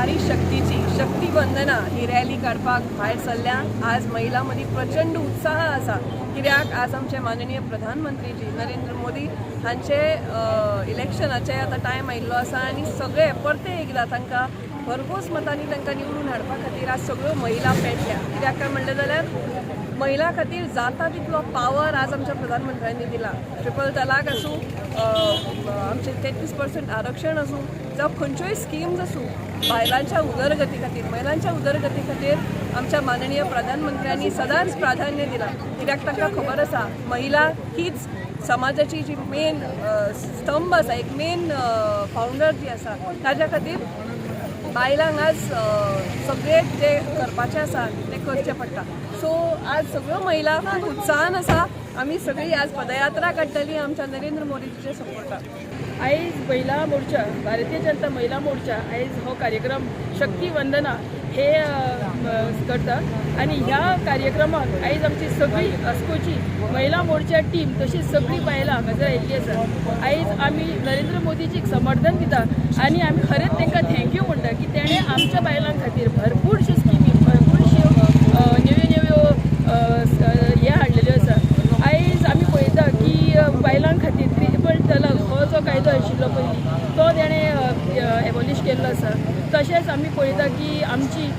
नारी शक्तीची शक्तीवंदना ही रॅली काडपाक भायर सरल्या. आज महिला मदीं प्रचंड उत्साह आसा, कित्याक आज आमचे माननीय प्रधानमंत्री नरेंद्र मोदी हांचे इलेक्शनाचे आतां टायम आयिल्लो आसा आनी सगळे परते एकदां तांकां भरघोस मतांनी तांकां निवडून हाडपा खातीर आज सगळ्यो महिला पेटल्या. कित्याक काय म्हणलें जाल्यार महिला खातीर जाता तितलो पावर आज आमच्या प्रधानमंत्र्यांनी दिला. ट्रिपल तलाक आसूं, आमचे 33% आरक्षण आसूं, जावं खंयच्योय स्किम्स आसूं बायलांच्या उदरगती खातीर, महिलांच्या उदरगती खातीर आमच्या माननीय प्रधानमंत्र्यांनी सदांच प्राधान्य दिलां. कित्याक तांकां खबर आसा महिला हीच समाजाची जी मेन स्तंभ आसा, एक मेन फावंडर जी आसा, ताज्या खातीर बायलांक आज सगळे जे करपाचें आसा तें करचें पडटा. सो आज सगळ्यो महिला खूब उत्साहान आसा. आमी सगळीं आज पदयात्रा काडटलीं आमच्या नरेंद्र मोदीजीच्या सपोर्टाक. आयज महिला मोर्चा, भारतीय जनता महिला मोर्चा आयज हो कार्यक्रम शक्ती वंदना हे करता आनी ह्या कार्यक्रमाक आयज आमची सगळी अस्कोची महिला मोर्चा टीम तशीच सगळी बायलां हांगासर आयिल्लीं आसा. आयज आमी नरेंद्र मोदीजीक समर्थन दिता आनी आमी खरेंच तांकां थँक्यू म्हणटा की तेणें आमच्या बायलां खातीर भरपूरश्यो स्किमी, भरपूरश्यो नेव्यो हे हाडलेल्यो आसा. आयज आमी पळयता की बायलां खातीर ट्रिपल तलाक हो जो कायदो आशिल्लो पयलीं तो तेणें एबॉलिश केल्लो आसा. तशेंच आमी पळयता की आमची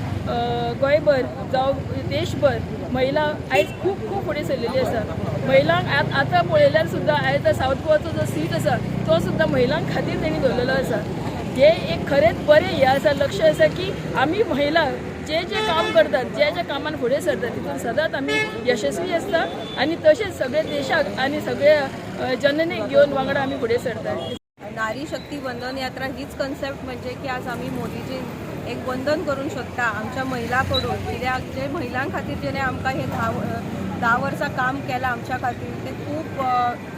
गोंयभर जावं देशभर महिला आयज खूब खूब फुडें सरलेली आसा. महिलांक आतां पळयल्यार सुद्दां आयज सावथ गोवाचो जो सीट आसा तो सुद्दां महिलांक खातीर तेणी दवरलेलो आसा. हे एक खरेंच बरें हें आसा, लक्ष आसा की आमी महिला जे काम करतात, जे कामान फुडें सरतात तितून सदांच आमी यशस्वी आसता आनी तशेंच सगळे देशाक आनी सगळ्या जननेक घेवन वांगडा आमी फुडें सरतात. नारी शक्ती वंदन यात्रा हीच कन्सेप्ट म्हणजे की आज आम्ही मोदीजीन एक वंदन करूंक शकता आमच्या महिलांकडून. कित्याक जे महिलां खातीर जेणे आमकां हे 10 वर्सां काम केलां आमच्या खातीर ते खूब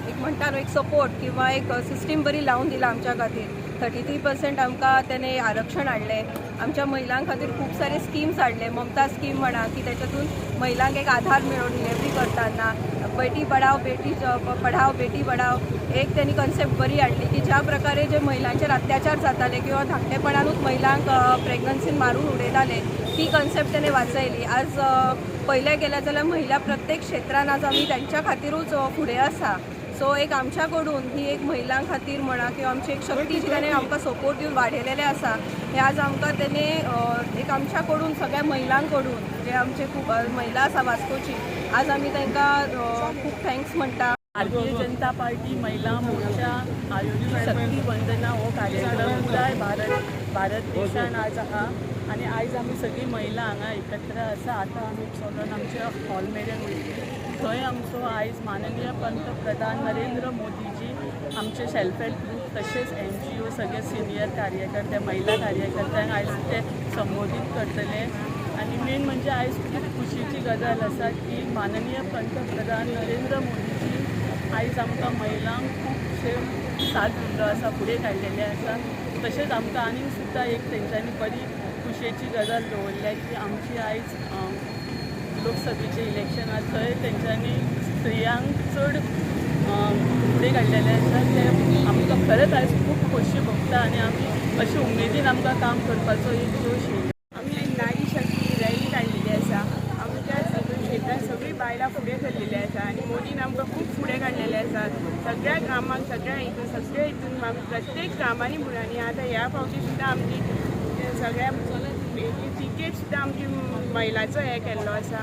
एक म्हणटा न्हू एक सपोर्ट किंवा एक सिस्टीम बरी लावून दिला आमच्या खातीर. 33% आमकां तेणे आरक्षण हाडलें. आमच्या महिलां खातीर खूब सारे स्किम्स हाडले. ममता स्कीम म्हणा की त्याच्यातून महिलांक एक आधार मेळो डिलिव्हरी करताना. बेटी पढाओ बेटी पढाओ एक त्यांनी कन्सेप्ट बरी हाडली की ज्या प्रकारे जे महिलांचेर अत्याचार जाताले किंवा धाकटेपणानूच महिलांक प्रेग्नन्सीन मारून उडयताले ती कन्सेप्ट त्याने वाचयली. आज पळयलें गेल्यार जाल्यार महिला प्रत्येक क्षेत्रान आज आमी त्यांच्या खातीरूच फुडें आसा. सो एक आमच्याकडून ही एक महिलां खातीर म्हणा किंवा आमची एक शक्ती जी ताणें आमकां सपोर्ट दिवन वाडयलेलें आसा हे आज आमकां तेणे एक आमच्याकडून सगळ्या महिलांकडून जे आमचे खूब महिला आसा वास्कोची आज आमी तांकां खूब थँक्स म्हणटा. भारतीय जनता पार्टी महिला मोर्चा आयोजित शक्ती वंदना हो कार्यक्रम पुराय भारत देशान आज आहा आनी आयज आमी सगळी महिला हांगा एकत्र आसा. आतां आमी चलून आमच्या हॉल मेरेन वयतली. थंय आमचो आयज माननीय पंतप्रधान नरेंद्र मोदीजी आमचे सेल्फ हेल्प ग्रूप तशेंच NGO सगळे सिनियर कार्यकर्ते महिला कार्यकर्त्यांक आयज ते संबोधीत करतले. आनी मेन म्हणजे आयज खूब खुशीची गजाल आसा की माननीय पंतप्रधान नरेंद्र मोदीजी आयज आमकां महिलांक खुबशे साथ दिल्लो आसा, फुडें काडलेले आसा. तशेंच आमकां आनीक सुद्दां एक तेंच्यांनी बरी खुशेची गजाल दवरल्या की आमची आयज लोकसभेचे इलेक्शन आसा थंय तेंच्यांनी स्त्रियांक चड फुडें काडलेले आसा. ते आमकां खरेंच आयज खूब खोशी भोगता आनी आमी अशे उमेदीन आमकां काम करपाचो एक जोश येयला. आमी नारी शक्ती रॅली काडलेली आसा. आमच्या सगळ्या क्षेत्रांत सगळी बायलां फुडें सरलेली आसा आनी मोदीन आमकां खूब फुडें काडलेले आसा. सगळ्या कामाक सगळ्या हितून आमी प्रत्येक कामांनी म्हणून आतां ह्या फावटी सुद्दां आमची सगळ्या टिकेट सुद्दां आमची महिलाचो हे केल्लो आसा.